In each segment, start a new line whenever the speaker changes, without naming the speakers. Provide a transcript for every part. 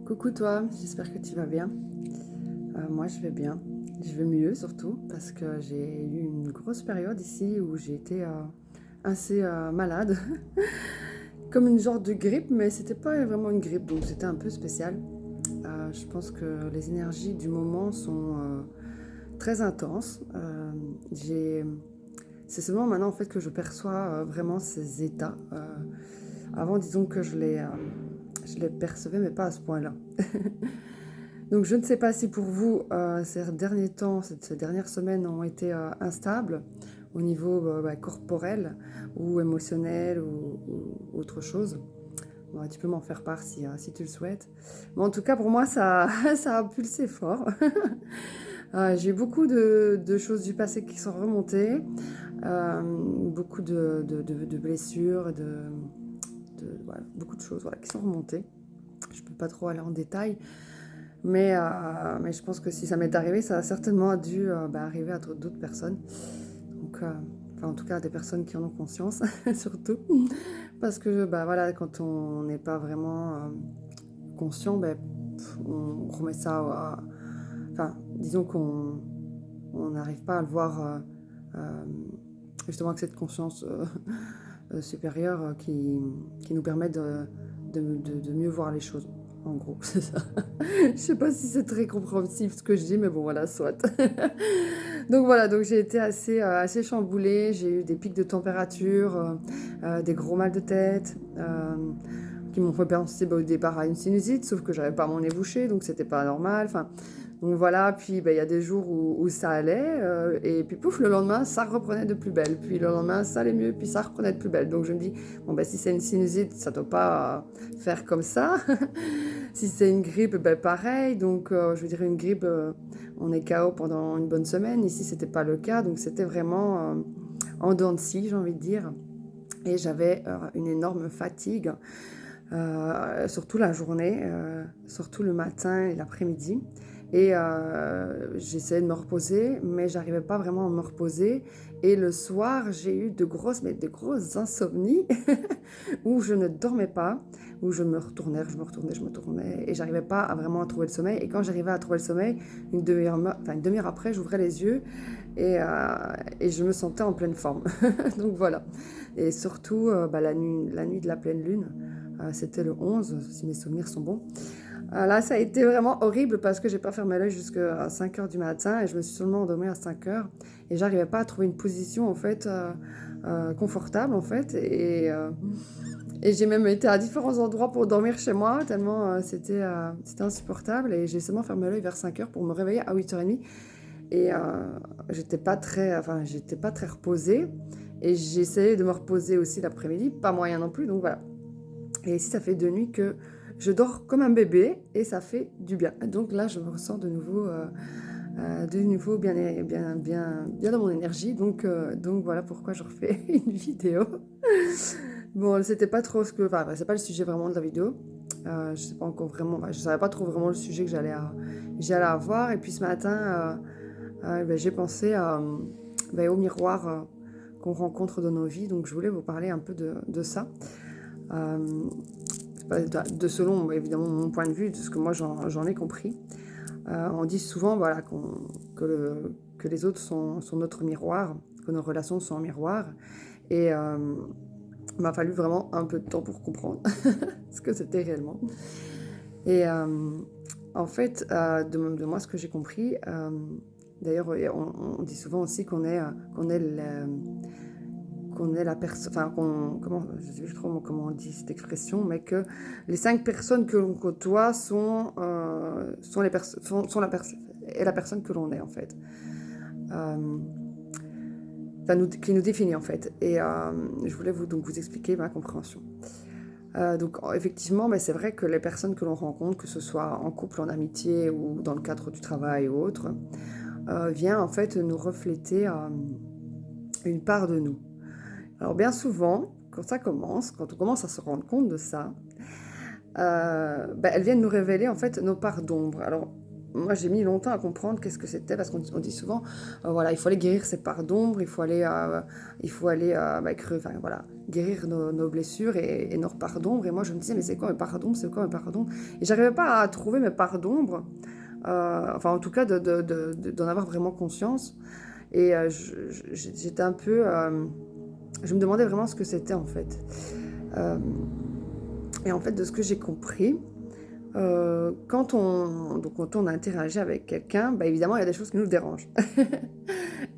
Coucou toi, j'espère que tu vas bien. Moi je vais bien, je vais mieux surtout parce que j'ai eu une grosse période ici où j'ai été assez malade, comme une genre de grippe, mais c'était pas vraiment une grippe donc c'était un peu spécial. Je pense que les énergies du moment sont très intenses. C'est seulement maintenant en fait que je perçois vraiment ces états. Avant disons que je les percevais mais pas à ce point-là. Donc je ne sais pas si pour vous, ces derniers temps, ces dernières semaines ont été instables au niveau corporel ou émotionnel ou autre chose. Bon, tu peux m'en faire part si tu le souhaites. Mais en tout cas, pour moi, ça, ça a pulsé fort. J'ai eu beaucoup de choses du passé qui sont remontées, beaucoup de blessures, voilà, beaucoup de choses voilà, qui sont remontées. Je ne peux pas trop aller en détail. Mais je pense que si ça m'est arrivé, ça a certainement dû arriver à d'autres personnes. Donc, enfin, en tout cas, à des personnes qui en ont conscience, surtout. Parce que voilà, quand on n'est pas vraiment conscient, on remet ça enfin, disons qu'on n'arrive pas à le voir justement avec cette conscience supérieure qui nous permet de mieux voir les choses. En gros, c'est ça. Je sais pas si c'est très compréhensible ce que je dis, mais bon, voilà, soit. Donc voilà, donc j'ai été assez chamboulée. J'ai eu des pics de température, des gros mal de tête, qui m'ont fait penser au départ à une sinusite, sauf que j'avais pas mon nez bouché, donc c'était pas normal. Enfin, donc voilà, puis il y a des jours où ça allait, et puis pouf, le lendemain, ça reprenait de plus belle. Puis le lendemain, ça allait mieux, puis ça reprenait de plus belle. Donc je me dis, bon, si c'est une sinusite, ça doit pas faire comme ça. Si c'est une grippe, pareil. Donc je veux dire, une grippe, on est KO pendant une bonne semaine. Ici, c'était pas le cas, donc c'était vraiment en dents de scie, j'ai envie de dire. Et j'avais une énorme fatigue, surtout la journée, surtout le matin et l'après-midi. Et j'essayais de me reposer, mais j'arrivais pas vraiment à me reposer. Et le soir, j'ai eu de grosses insomnies où je ne dormais pas, où je me retournais, et j'arrivais pas à vraiment trouver le sommeil. Et quand j'arrivais à trouver le sommeil, une demi-heure après, j'ouvrais les yeux et je me sentais en pleine forme. Donc voilà. Et surtout, la nuit de la pleine lune, c'était le 11, si mes souvenirs sont bons. Là, ça a été vraiment horrible parce que j'ai pas fermé l'œil jusqu'à 5 heures du matin et je me suis seulement endormie à 5 heures et j'arrivais pas à trouver une position en fait confortable en fait et j'ai même été à différents endroits pour dormir chez moi tellement c'était insupportable et j'ai seulement fermé l'œil vers 5 heures pour me réveiller à 8h30 et j'étais pas très reposée et j'ai essayé de me reposer aussi l'après-midi, pas moyen non plus, donc voilà. Et ici, ça fait 2 nuits que je dors comme un bébé et ça fait du bien. Donc là, je me ressens de nouveau bien dans mon énergie. Donc voilà pourquoi je refais une vidéo. Bon, c'était pas trop c'est pas le sujet vraiment de la vidéo. Je sais pas encore vraiment, je savais pas trop vraiment le sujet que j'allais avoir. Et puis ce matin, j'ai pensé au miroir qu'on rencontre dans nos vies. Donc je voulais vous parler un peu de ça. Selon évidemment mon point de vue, de ce que moi j'en ai compris. On dit souvent voilà, que les autres sont notre miroir, que nos relations sont un miroir. Et il m'a fallu vraiment un peu de temps pour comprendre ce que c'était réellement. Et en fait, de moi, ce que j'ai compris, d'ailleurs, on dit souvent aussi qu'on est la personne, enfin, je sais plus trop comment on dit cette expression, mais que les 5 personnes que l'on côtoie sont la personne que l'on est en fait, qui nous définit en fait. Et je voulais vous expliquer ma compréhension. Donc effectivement, c'est vrai que les personnes que l'on rencontre, que ce soit en couple, en amitié ou dans le cadre du travail ou autre, vient en fait nous refléter une part de nous. Alors bien souvent, quand on commence à se rendre compte de ça, elles viennent nous révéler en fait nos parts d'ombre. Alors moi, j'ai mis longtemps à comprendre qu'est-ce que c'était, parce qu'on dit souvent, voilà, il faut aller guérir ses parts d'ombre, il faut aller enfin, voilà, guérir nos blessures et nos parts d'ombre. Et moi, je me disais, mais c'est quoi mes parts d'ombre, c'est quoi mes parts d'ombre? Et j'arrivais pas à trouver mes parts d'ombre, enfin, en tout cas, d'en avoir vraiment conscience. Et j'étais un peu... je me demandais vraiment ce que c'était, en fait. Euh, et en fait, de ce que j'ai compris, quand on interagit avec quelqu'un, bah, évidemment, il y a des choses qui nous dérangent.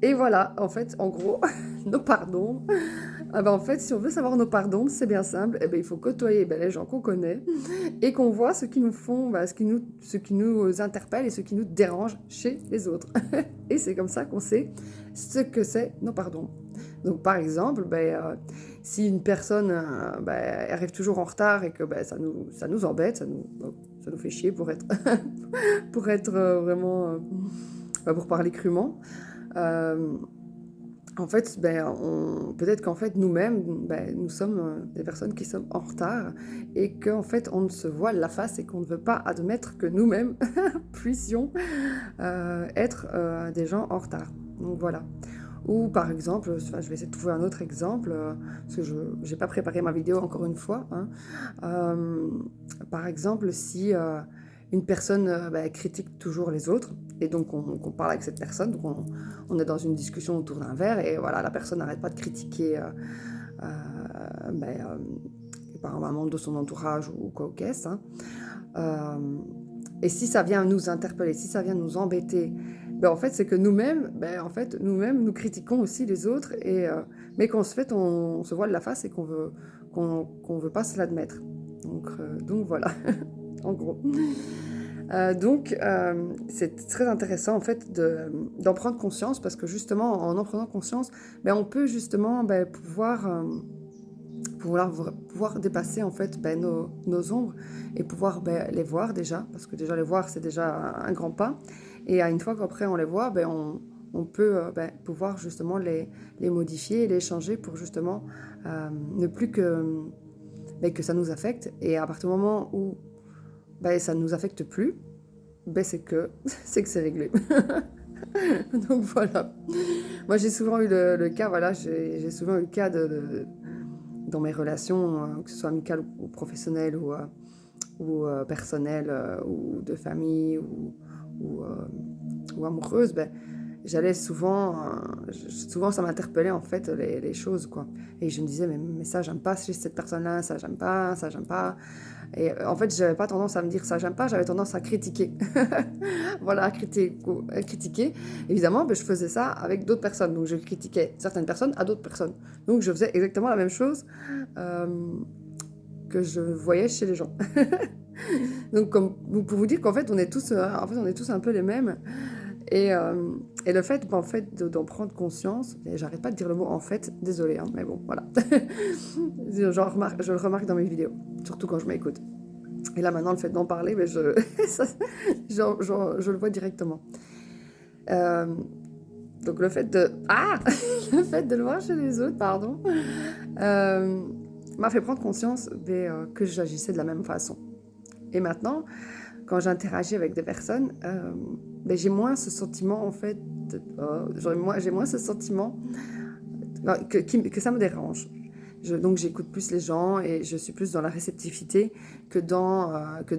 Et voilà, en fait, en gros, nos pardons. Ah bah, en fait, si on veut savoir nos pardons, c'est bien simple. Eh ben, il faut côtoyer les gens qu'on connaît et qu'on voit ce qui nous font, ce qui nous interpelle et ce qui nous dérange chez les autres. Et c'est comme ça qu'on sait ce que c'est nos pardons. Donc, par exemple, si une personne arrive toujours en retard et que ça nous embête, ça nous fait chier pour être, pour être vraiment, pour parler crûment, euh, en fait, peut-être qu'en fait, nous-mêmes, nous sommes des personnes qui sommes en retard et qu'en fait, on ne se voile la face et qu'on ne veut pas admettre que nous-mêmes puissions être des gens en retard. Donc voilà. Ou par exemple, enfin, je vais essayer de trouver un autre exemple, parce que je n'ai pas préparé ma vidéo encore une fois. Hein. Par exemple, si une personne critique toujours les autres, et donc qu'on parle avec cette personne, donc on est dans une discussion autour d'un verre, et voilà, la personne n'arrête pas de critiquer par un membre de son entourage ou quoi qu'est-ce. Hein. Et si ça vient nous interpeller, si ça vient nous embêter, en fait, c'est que nous-mêmes, nous critiquons aussi les autres, mais qu'on se fait, on se voile la face et qu'on veut pas se l'admettre. Donc voilà, en gros. C'est très intéressant en fait d'en prendre conscience, parce que justement, en prenant conscience, on peut justement pouvoir dépasser en fait nos ombres et pouvoir les voir déjà, parce que déjà les voir, c'est déjà un grand pas. Et une fois qu'après on les voit, on peut pouvoir justement les modifier et les changer pour justement ne plus que ça nous affecte. Et à partir du moment où ça ne nous affecte plus, c'est que c'est réglé. Donc voilà. Moi j'ai souvent eu le cas, voilà, j'ai souvent eu le cas dans mes relations, que ce soit amicales ou professionnelles ou personnelles, ou de famille ou amoureuse, j'allais souvent ça m'interpellait en fait les choses, quoi. Et je me disais, mais ça j'aime pas chez cette personne-là, ça j'aime pas, ça j'aime pas. Et en fait, j'avais pas tendance à me dire ça j'aime pas, j'avais tendance à critiquer. Voilà, à critiquer. Évidemment, je faisais ça avec d'autres personnes. Donc je critiquais certaines personnes à d'autres personnes. Donc je faisais exactement la même chose que je voyais chez les gens. Donc pour vous dire qu'en fait, on est tous un peu les mêmes. Et le fait, d'en prendre conscience, et j'arrête pas de dire le mot en fait, désolée, hein, mais bon, voilà. je le remarque dans mes vidéos, surtout quand je m'écoute. Et là, maintenant, le fait d'en parler, je le vois directement. Donc le fait le fait de le voir chez les autres, pardon, m'a fait prendre conscience que j'agissais de la même façon. Et maintenant, quand j'interagis avec des personnes, j'ai moins ce sentiment, en fait, j'ai moins ce sentiment que ça me dérange. Donc j'écoute plus les gens et je suis plus dans la réceptivité que dans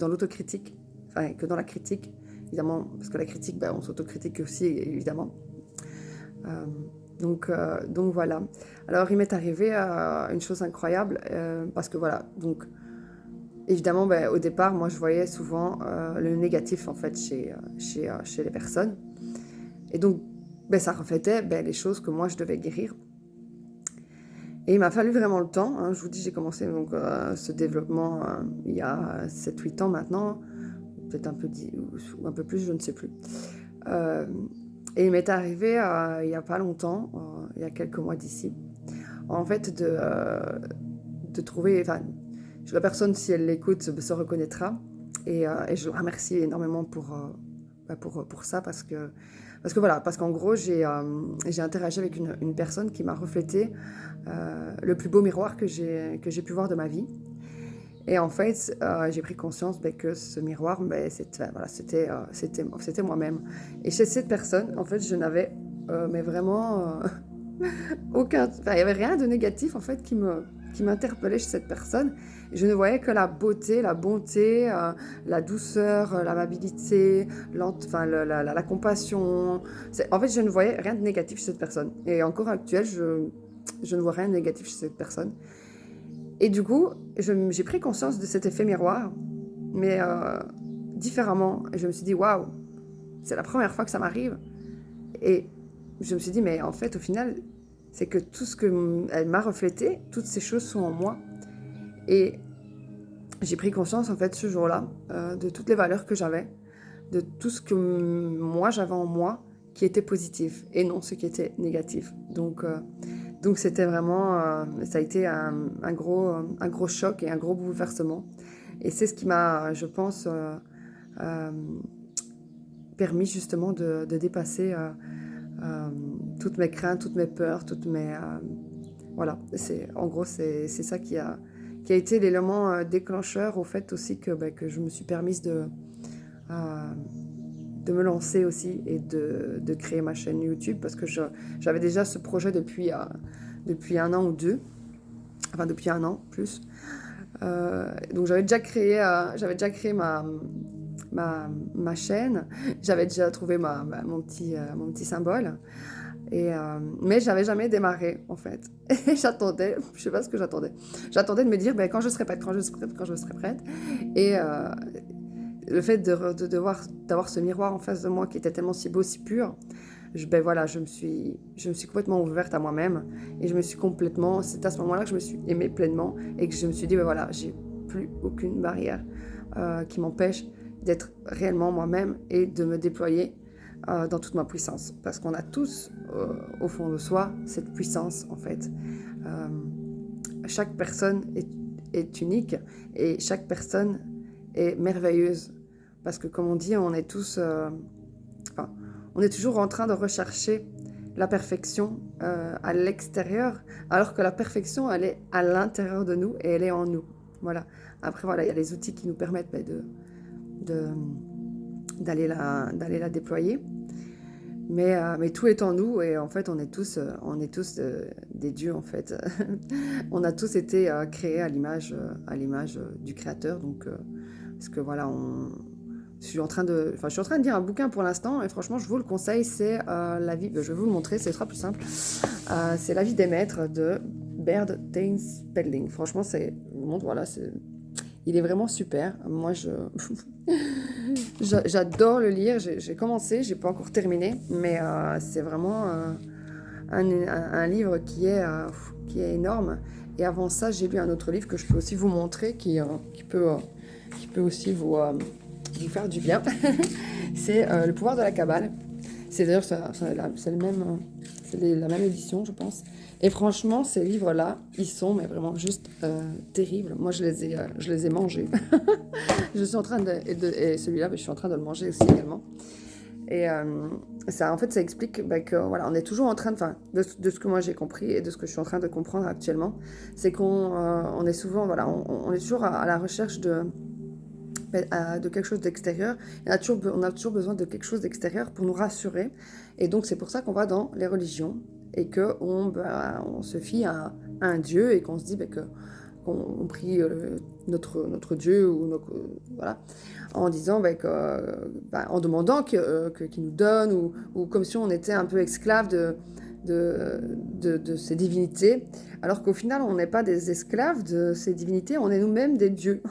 l'autocritique, enfin, que dans la critique, évidemment, parce que la critique, on s'autocritique aussi, évidemment. Donc voilà. Alors il m'est arrivé une chose incroyable, parce que voilà, donc évidemment, au départ, moi, je voyais souvent le négatif, en fait, chez les personnes. Et donc, ça reflétait les choses que moi, je devais guérir. Et il m'a fallu vraiment le temps. Hein. Je vous dis, j'ai commencé donc, ce développement il y a 7-8 ans maintenant. Peut-être un peu plus, je ne sais plus. Et il m'est arrivé il n'y a pas longtemps, il y a quelques mois d'ici, en fait, de trouver... La personne, si elle l'écoute, se reconnaîtra. Et je le remercie énormément pour ça, parce qu'en gros, j'ai interagi avec une personne qui m'a reflété le plus beau miroir que j'ai pu voir de ma vie. Et en fait, j'ai pris conscience que ce miroir, c'était moi-même. Et chez cette personne, en fait, je n'avais mais vraiment aucun... Enfin, il n'y avait rien de négatif, en fait, qui m'interpellait chez cette personne. Je ne voyais que la beauté, la bonté, la douceur, l'amabilité, la compassion. En fait, je ne voyais rien de négatif chez cette personne. Et encore actuel, je ne vois rien de négatif chez cette personne. Et du coup, j'ai pris conscience de cet effet miroir, mais différemment. Et je me suis dit, waouh, c'est la première fois que ça m'arrive. Et je me suis dit, mais en fait, au final, c'est que tout ce qu'elle m'a reflété, toutes ces choses sont en moi. Et j'ai pris conscience, en fait, ce jour-là, de toutes les valeurs que j'avais, de tout ce que moi, j'avais en moi, qui était positif, et non ce qui était négatif. Donc c'était vraiment, ça a été un gros choc et un gros bouleversement. Et c'est ce qui m'a, je pense, euh, permis justement de dépasser toutes mes craintes, toutes mes peurs, voilà, en gros, c'est ça qui a été l'élément déclencheur au fait aussi que je me suis permise de me lancer aussi et de créer ma chaîne YouTube parce que j'avais déjà ce projet depuis 1 an ou 2, enfin depuis 1 an plus. Donc j'avais déjà créé ma chaîne, j'avais déjà trouvé mon petit symbole. Mais j'avais jamais démarré en fait. Et j'attendais, je sais pas ce que j'attendais. J'attendais de me dire quand je serai prête, quand je serai prête. Et le fait d'avoir ce miroir en face de moi qui était tellement si beau, si pur, voilà, je me suis complètement ouverte à moi-même et c'est à ce moment-là que je me suis aimée pleinement et que je me suis dit voilà, j'ai plus aucune barrière qui m'empêche d'être réellement moi-même et de me déployer dans toute ma puissance. Parce qu'on a tous, au fond de soi, cette puissance, en fait. Chaque personne est unique et chaque personne est merveilleuse. Parce que, comme on dit, on est toujours en train de rechercher la perfection à l'extérieur, alors que la perfection, elle est à l'intérieur de nous et elle est en nous. Voilà. Après, voilà, il y a les outils qui nous permettent d'aller la déployer. Mais tout est en nous et en fait on est tous des dieux en fait. On a tous été créés à l'image du créateur. Donc parce que voilà, je suis en train de lire un bouquin pour l'instant et franchement je vous le conseille, c'est la vie, je vais vous le montrer, ce sera plus simple. C'est La vie des maîtres de Baird Thames Spelling. Franchement il est vraiment super. Moi j'adore le lire, j'ai commencé, j'ai pas encore terminé, mais c'est vraiment un livre qui est énorme. Et avant ça, j'ai lu un autre livre que je peux aussi vous montrer, qui peut aussi vous faire du bien. C'est Le pouvoir de la Kabbale. C'est d'ailleurs la même édition, je pense. Et franchement, ces livres-là, ils sont mais vraiment juste terribles. Moi, je les ai mangés. Je suis en train et celui-là, je suis en train de le manger aussi également. Et ça explique que voilà, on est toujours en train de ce que moi j'ai compris et de ce que je suis en train de comprendre actuellement, c'est qu'on est souvent, voilà, on est toujours à la recherche de quelque chose d'extérieur. On a toujours besoin de quelque chose d'extérieur pour nous rassurer. Et donc, c'est pour ça qu'on va dans les religions et qu'on se fie à un Dieu et qu'on se dit qu'on prie notre Dieu voilà, en disant en demandant qu'il nous donne ou comme si on était un peu esclave de ces divinités, alors qu'au final on n'est pas des esclaves de ces divinités, on est nous-mêmes des dieux.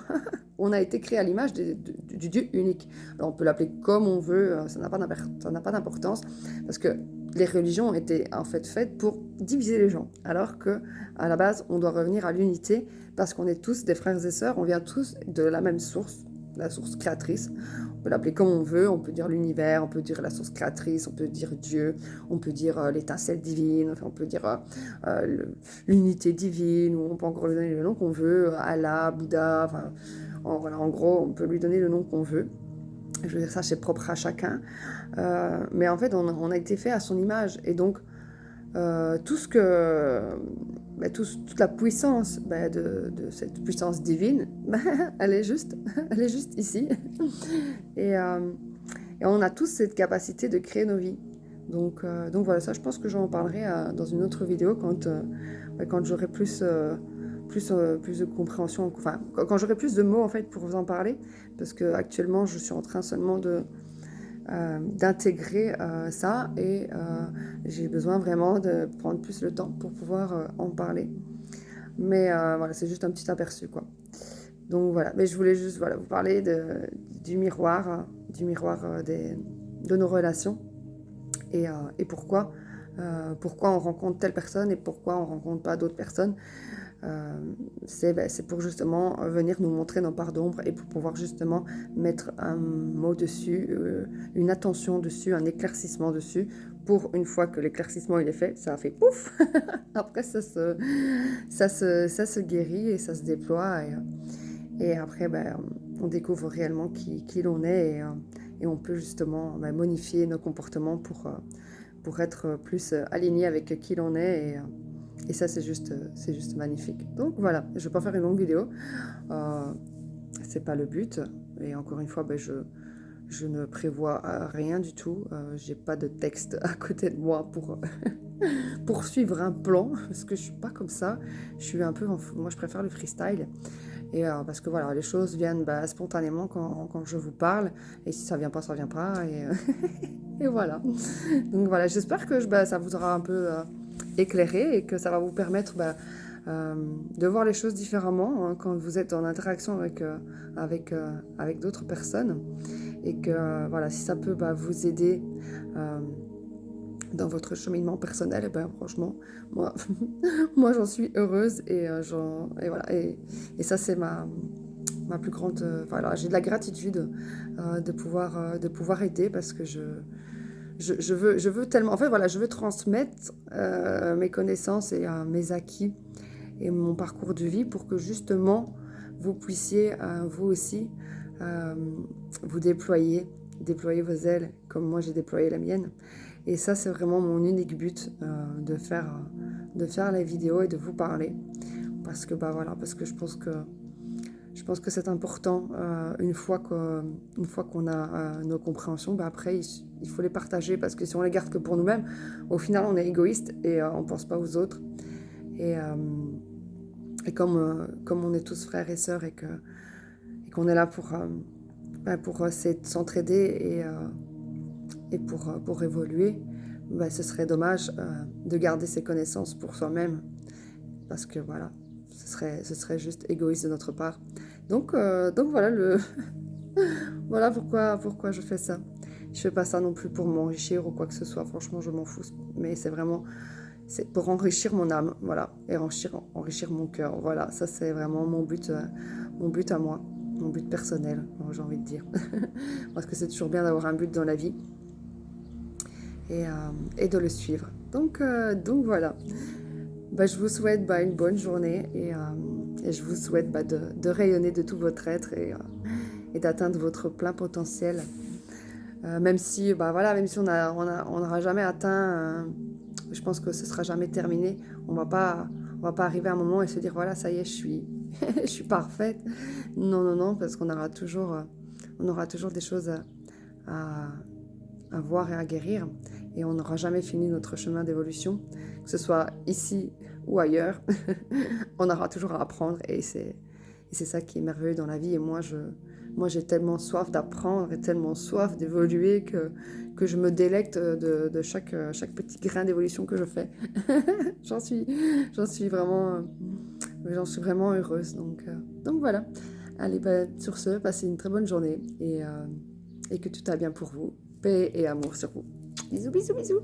On a été créé à l'image du Dieu unique. Alors on peut l'appeler comme on veut, ça n'a pas d'importance, parce que les religions ont été en fait faites pour diviser les gens, alors que à la base on doit revenir à l'unité, parce qu'on est tous des frères et sœurs, on vient tous de la même source, la source créatrice. On peut l'appeler comme on veut, on peut dire l'univers, on peut dire la source créatrice, on peut dire Dieu, on peut dire l'étincelle divine, enfin, on peut dire l'unité divine, ou on peut encore lui donner le nom qu'on veut, Allah, Bouddha, enfin, en gros, on peut lui donner le nom qu'on veut. Je veux dire, ça, c'est propre à chacun. Mais en fait, on a été fait à son image. Et donc, tout ce que toute la puissance de cette puissance divine, elle est juste ici. Et, et on a tous cette capacité de créer nos vies. Donc voilà, ça je pense que j'en parlerai dans une autre vidéo quand j'aurai plus de compréhension, enfin quand j'aurai plus de mots en fait pour vous en parler, parce que actuellement je suis en train seulement d'intégrer ça et j'ai besoin vraiment de prendre plus le temps pour pouvoir en parler. Mais voilà, c'est juste un petit aperçu quoi. Donc voilà, mais je voulais juste vous parler du miroir, de nos relations et pourquoi on rencontre telle personne et pourquoi on rencontre pas d'autres personnes. C'est pour justement venir nous montrer nos parts d'ombre et pour pouvoir justement mettre un mot dessus, une attention dessus, un éclaircissement dessus. Pour une fois que l'éclaircissement il est fait, ça a fait pouf. Après ça se guérit et ça se déploie et après on découvre réellement qui l'on est et on peut justement modifier nos comportements pour être plus aligné avec qui l'on est et ça, c'est juste magnifique. Donc voilà, je ne vais pas faire une longue vidéo. C'est pas le but. Et encore une fois, je ne prévois rien du tout. J'ai pas de texte à côté de moi pour suivre un plan. Parce que je suis pas comme ça. Je suis un peu... Moi, je préfère le freestyle. Et parce que voilà, les choses viennent spontanément quand je vous parle. Et si ça vient pas, ça vient pas. Et voilà. Donc voilà, j'espère que ça vous aura un peu... éclairé et que ça va vous permettre de voir les choses différemment quand vous êtes en interaction avec d'autres personnes et que voilà, si ça peut vous aider dans votre cheminement personnel, franchement, moi j'en suis heureuse et voilà, et ça c'est ma plus grande... voilà, j'ai de la gratitude de pouvoir aider parce que je veux tellement... En fait, voilà, je veux transmettre mes connaissances et mes acquis et mon parcours de vie pour que justement, vous puissiez, vous aussi, vous déployer vos ailes comme moi j'ai déployé la mienne. Et ça, c'est vraiment mon unique but de faire les vidéos et de vous parler. Parce que, parce que je pense que c'est important, une fois qu'on a nos compréhensions, après, il faut les partager, parce que si on les garde que pour nous-mêmes, au final, on est égoïste et on ne pense pas aux autres. Et comme on est tous frères et sœurs et qu'on est là pour s'entraider et pour évoluer, ce serait dommage de garder ses connaissances pour soi-même, parce que voilà, ce serait juste égoïste de notre part. Donc voilà voilà pourquoi je fais ça. Je fais pas ça non plus pour m'enrichir ou quoi que ce soit. Franchement, je m'en fous. Mais c'est pour enrichir mon âme, voilà, et enrichir mon cœur. Voilà, ça c'est vraiment mon but à moi, mon but personnel, j'ai envie de dire, parce que c'est toujours bien d'avoir un but dans la vie et de le suivre. Donc voilà. Je vous souhaite une bonne journée et je vous souhaite de rayonner de tout votre être et d'atteindre votre plein potentiel. Même si on n'aura jamais atteint, je pense que ce sera jamais terminé. On va pas arriver à un moment et se dire voilà, ça y est, je suis parfaite. Non, parce qu'on aura toujours des choses à voir et à guérir et on n'aura jamais fini notre chemin d'évolution, que ce soit ici ou ailleurs. On aura toujours à apprendre et c'est ça qui est merveilleux dans la vie. Et moi j'ai tellement soif d'apprendre et tellement soif d'évoluer que je me délecte de chaque petit grain d'évolution que je fais. J'en suis vraiment heureuse. Donc voilà. Allez, sur ce, passez une très bonne journée et que tout aille bien pour vous. Paix et amour sur vous. Bisous, bisous, bisous.